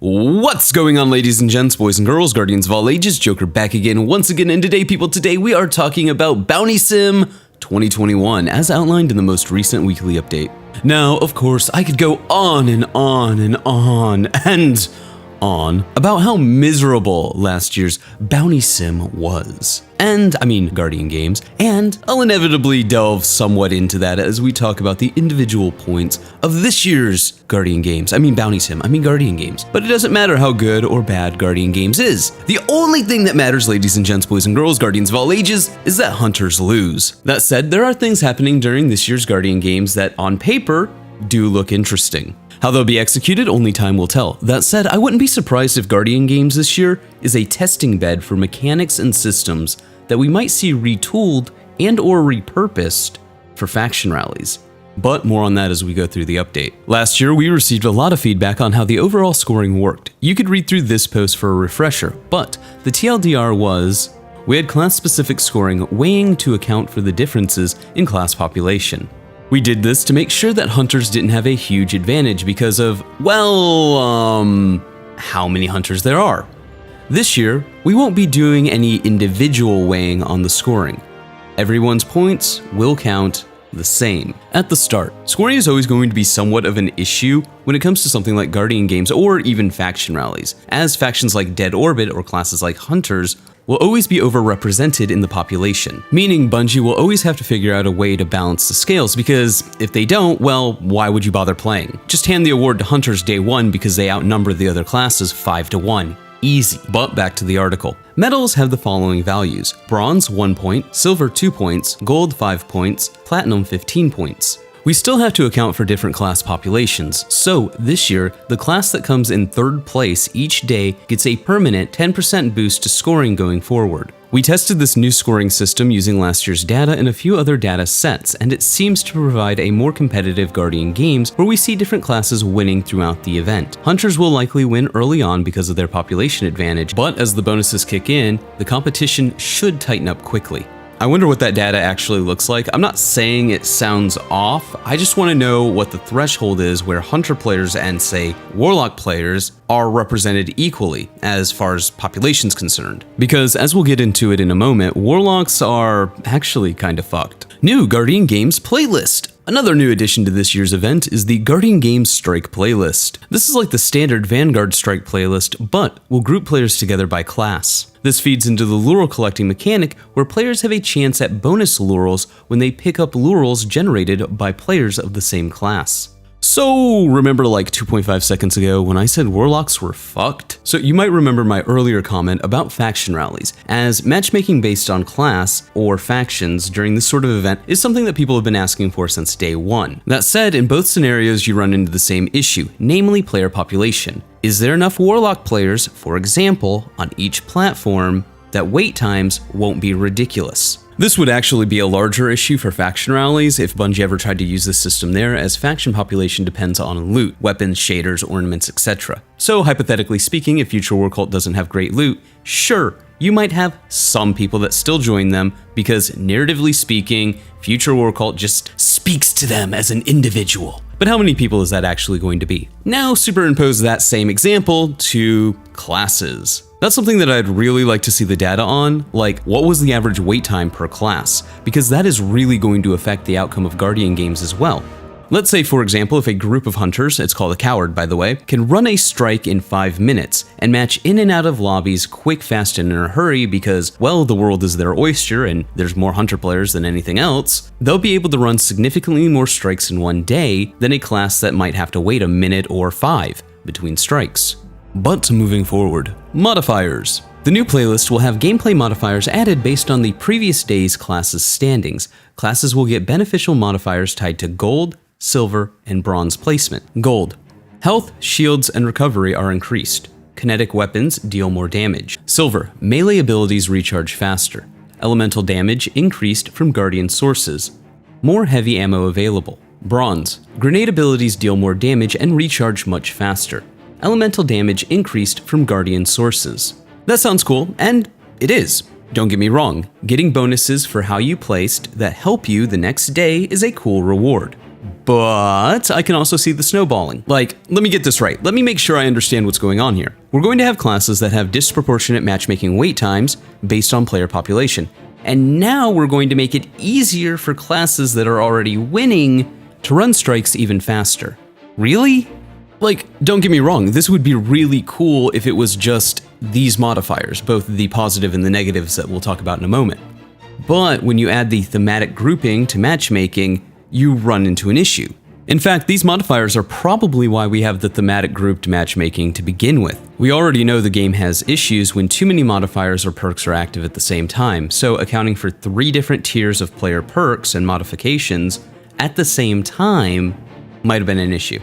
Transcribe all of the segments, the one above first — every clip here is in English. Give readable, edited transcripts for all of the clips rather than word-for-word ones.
What's going on, ladies and gents, boys and girls, guardians of all ages? Joker back again, once again, and today we are talking about Bounty Sim 2021, as outlined in the most recent weekly update. Now, of course, I could go on and on and on and on about how miserable last year's Bounty Sim was. And, I mean, Guardian Games, and I'll inevitably delve somewhat into that as we talk about the individual points of this year's Guardian Games. I mean Bounty Sim, I mean Guardian Games. But it doesn't matter how good or bad Guardian Games is. The only thing that matters, ladies and gents, boys and girls, guardians of all ages, is that hunters lose. That said, there are things happening during this year's Guardian Games that, on paper, do look interesting. How they'll be executed, only time will tell. That said, I wouldn't be surprised if Guardian Games this year is a testing bed for mechanics and systems that we might see retooled and or repurposed for faction rallies. But more on that as we go through the update. Last year, we received a lot of feedback on how the overall scoring worked. You could read through this post for a refresher, but the TLDR was, we had class-specific scoring weighing to account for the differences in class population. We did this to make sure that hunters didn't have a huge advantage because of, well, how many hunters there are. This year, we won't be doing any individual weighing on the scoring. Everyone's points will count the same. At the start, scoring is always going to be somewhat of an issue when it comes to something like Guardian Games or even faction rallies, as factions like Dead Orbit or classes like Hunters will always be overrepresented in the population, meaning Bungie will always have to figure out a way to balance the scales, because if they don't, well, why would you bother playing? Just hand the award to Hunters day one because they outnumber the other classes 5-1. Easy. But back to the article. Medals have the following values: bronze 1 point, silver 2 points, gold 5 points, platinum 15 points. We still have to account for different class populations, so this year, the class that comes in third place each day gets a permanent 10% boost to scoring going forward. We tested this new scoring system using last year's data and a few other data sets, and it seems to provide a more competitive Guardian Games where we see different classes winning throughout the event. Hunters will likely win early on because of their population advantage, but as the bonuses kick in, the competition should tighten up quickly. I wonder what that data actually looks like. I'm not saying it sounds off, I just want to know what the threshold is where Hunter players and, say, Warlock players are represented equally as far as population's concerned. Because, as we'll get into it in a moment, Warlocks are actually kinda fucked. New Guardian Games playlist! Another new addition to this year's event is the Guardian Games Strike playlist. This is like the standard Vanguard Strike playlist, but will group players together by class. This feeds into the laurel collecting mechanic, where players have a chance at bonus laurels when they pick up laurels generated by players of the same class. So, remember like 2.5 seconds ago when I said Warlocks were fucked? So you might remember my earlier comment about faction rallies, as matchmaking based on class or factions during this sort of event is something that people have been asking for since day one. That said, in both scenarios you run into the same issue, namely player population. Is there enough Warlock players, for example, on each platform, that wait times won't be ridiculous? This would actually be a larger issue for faction rallies if Bungie ever tried to use this system there, as faction population depends on loot, weapons, shaders, ornaments, etc. So hypothetically speaking, if Future War Cult doesn't have great loot, sure, you might have some people that still join them because, narratively speaking, Future War Cult just speaks to them as an individual. But how many people is that actually going to be? Now superimpose that same example to classes. That's something that I'd really like to see the data on, like what was the average wait time per class, because that is really going to affect the outcome of Guardian Games as well. Let's say, for example, if a group of hunters, it's called a coward by the way, can run a strike in 5 minutes and match in and out of lobbies quick, fast, and in a hurry because, well, the world is their oyster and there's more hunter players than anything else, they'll be able to run significantly more strikes in one day than a class that might have to wait a minute or 5 between strikes. But moving forward, modifiers. The new playlist will have gameplay modifiers added based on the previous day's classes' standings. Classes will get beneficial modifiers tied to gold, silver, and bronze placement. Gold. Health, shields, and recovery are increased. Kinetic weapons deal more damage. Silver. Melee abilities recharge faster. Elemental damage increased from Guardian sources. More heavy ammo available. Bronze. Grenade abilities deal more damage and recharge much faster. Elemental damage increased from Guardian sources. That sounds cool, and it is. Don't get me wrong, getting bonuses for how you placed that help you the next day is a cool reward. But I can also see the snowballing. Like, let me get this right. Let me make sure I understand what's going on here. We're going to have classes that have disproportionate matchmaking wait times based on player population. And now we're going to make it easier for classes that are already winning to run strikes even faster. Really? Like, don't get me wrong, this would be really cool if it was just these modifiers, both the positive and the negatives that we'll talk about in a moment. But when you add the thematic grouping to matchmaking, you run into an issue. In fact, these modifiers are probably why we have the thematic grouped matchmaking to begin with. We already know the game has issues when too many modifiers or perks are active at the same time, so accounting for 3 different tiers of player perks and modifications at the same time might have been an issue.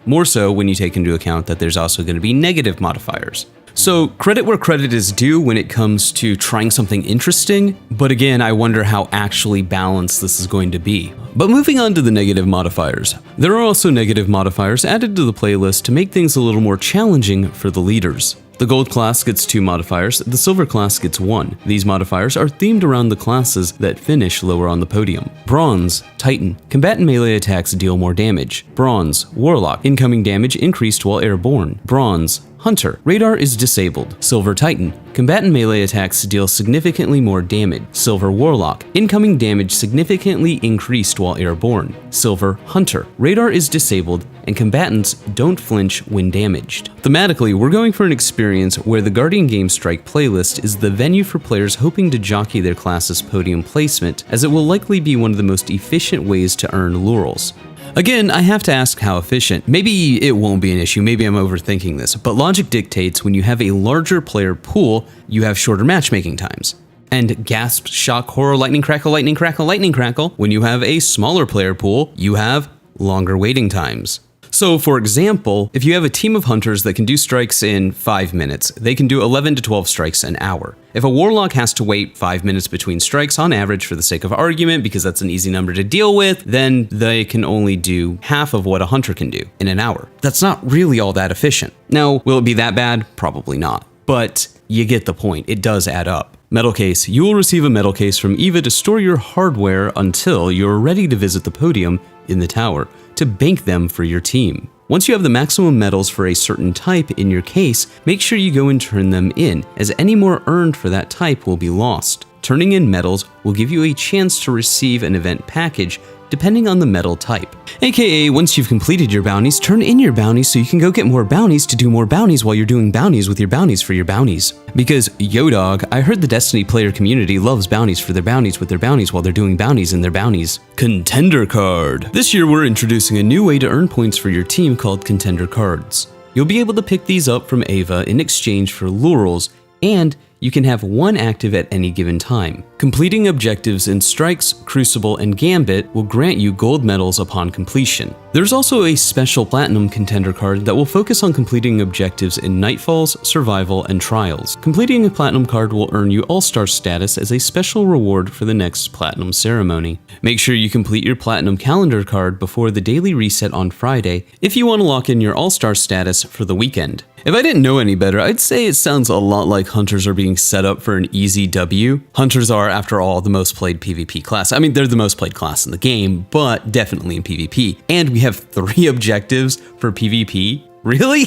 More so when you take into account that there's also going to be negative modifiers. So credit where credit is due when it comes to trying something interesting, but again, I wonder how actually balanced this is going to be. But moving on to the negative modifiers. There are also negative modifiers added to the playlist to make things a little more challenging for the leaders. The gold class gets 2 modifiers, the silver class gets 1. These modifiers are themed around the classes that finish lower on the podium. Bronze, Titan. Combatant melee attacks deal more damage. Bronze, Warlock. Incoming damage increased while airborne. Bronze, Hunter. Radar is disabled. Silver Titan. Combatant melee attacks deal significantly more damage. Silver Warlock. Incoming damage significantly increased while airborne. Silver Hunter. Radar is disabled, and combatants don't flinch when damaged. Thematically, we're going for an experience where the Guardian Game Strike playlist is the venue for players hoping to jockey their class's podium placement, as it will likely be one of the most efficient ways to earn laurels. Again, I have to ask how efficient. Maybe it won't be an issue, maybe I'm overthinking this, but logic dictates when you have a larger player pool, you have shorter matchmaking times. And gasp, shock, horror, lightning crackle, lightning crackle, lightning crackle, when you have a smaller player pool, you have longer waiting times. So for example, if you have a team of hunters that can do strikes in 5 minutes, they can do 11 to 12 strikes an hour. If a warlock has to wait 5 minutes between strikes on average for the sake of argument, because that's an easy number to deal with, then they can only do half of what a hunter can do in an hour. That's not really all that efficient. Now, will it be that bad? Probably not. But you get the point, it does add up. Metal case. You will receive a metal case from Eva to store your hardware until you're ready to visit the podium in the tower to bank them for your team. Once you have the maximum medals for a certain type in your case, make sure you go and turn them in, as any more earned for that type will be lost. Turning in medals will give you a chance to receive an event package depending on the medal type. AKA, once you've completed your bounties, turn in your bounties so you can go get more bounties to do more bounties while you're doing bounties with your bounties for your bounties. Because, yo dog, I heard the Destiny player community loves bounties for their bounties with their bounties while they're doing bounties in their bounties. Contender card. This year we're introducing a new way to earn points for your team called contender cards. You'll be able to pick these up from Ava in exchange for laurels, and you can have 1 active at any given time. Completing objectives in Strikes, Crucible, and Gambit will grant you gold medals upon completion. There's also a special Platinum contender card that will focus on completing objectives in Nightfalls, Survival, and Trials. Completing a Platinum card will earn you All-Star status as a special reward for the next Platinum ceremony. Make sure you complete your Platinum calendar card before the daily reset on Friday if you want to lock in your All-Star status for the weekend. If I didn't know any better, I'd say it sounds a lot like Hunters are being set up for an easy W. Hunters are, after all, the most played PvP class. I mean, they're the most played class in the game, but definitely in PvP. And we have 3 objectives for PvP. Really?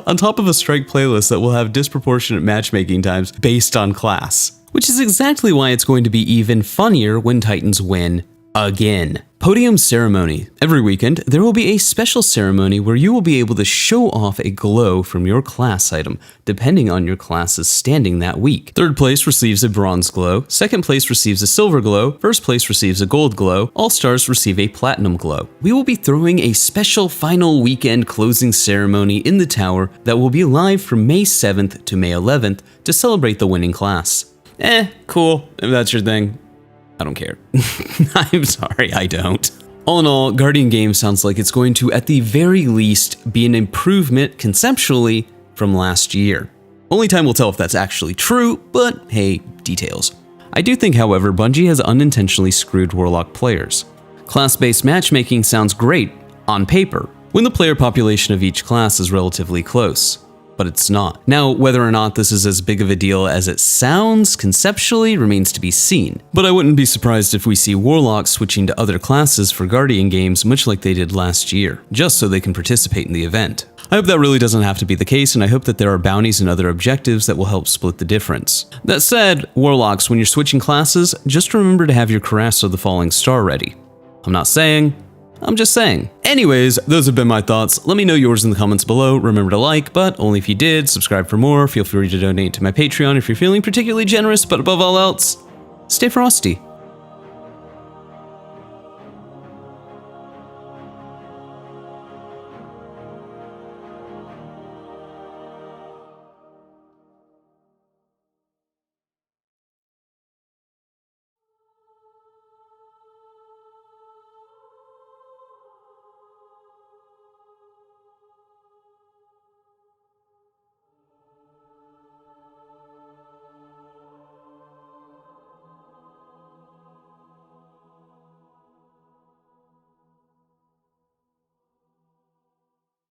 On top of a strike playlist that will have disproportionate matchmaking times based on class. Which is exactly why it's going to be even funnier when Titans win again. Podium ceremony. Every weekend, there will be a special ceremony where you will be able to show off a glow from your class item, depending on your class's standing that week. 3rd place receives a bronze glow, 2nd place receives a silver glow, 1st place receives a gold glow, all-stars receive a platinum glow. We will be throwing a special final weekend closing ceremony in the tower that will be live from May 7th to May 11th to celebrate the winning class. Cool, if that's your thing. I don't care. I'm sorry, I don't. All in all, Guardian Game sounds like it's going to, at the very least, be an improvement conceptually from last year. Only time will tell if that's actually true, but hey, details. I do think, however, Bungie has unintentionally screwed Warlock players. Class-based matchmaking sounds great on paper, when the player population of each class is relatively close. but it's not. Now, whether or not this is as big of a deal as it sounds conceptually remains to be seen, but I wouldn't be surprised if we see Warlocks switching to other classes for Guardian games much like they did last year, just so they can participate in the event. I hope that really doesn't have to be the case, and I hope that there are bounties and other objectives that will help split the difference. That said, Warlocks, when you're switching classes, just remember to have your Caress of the Falling Star ready. I'm not saying, I'm just saying. Anyways, those have been my thoughts. Let me know yours in the comments below. Remember to like, but only if you did. Subscribe for more. Feel free to donate to my Patreon if you're feeling particularly generous, but above all else, stay frosty.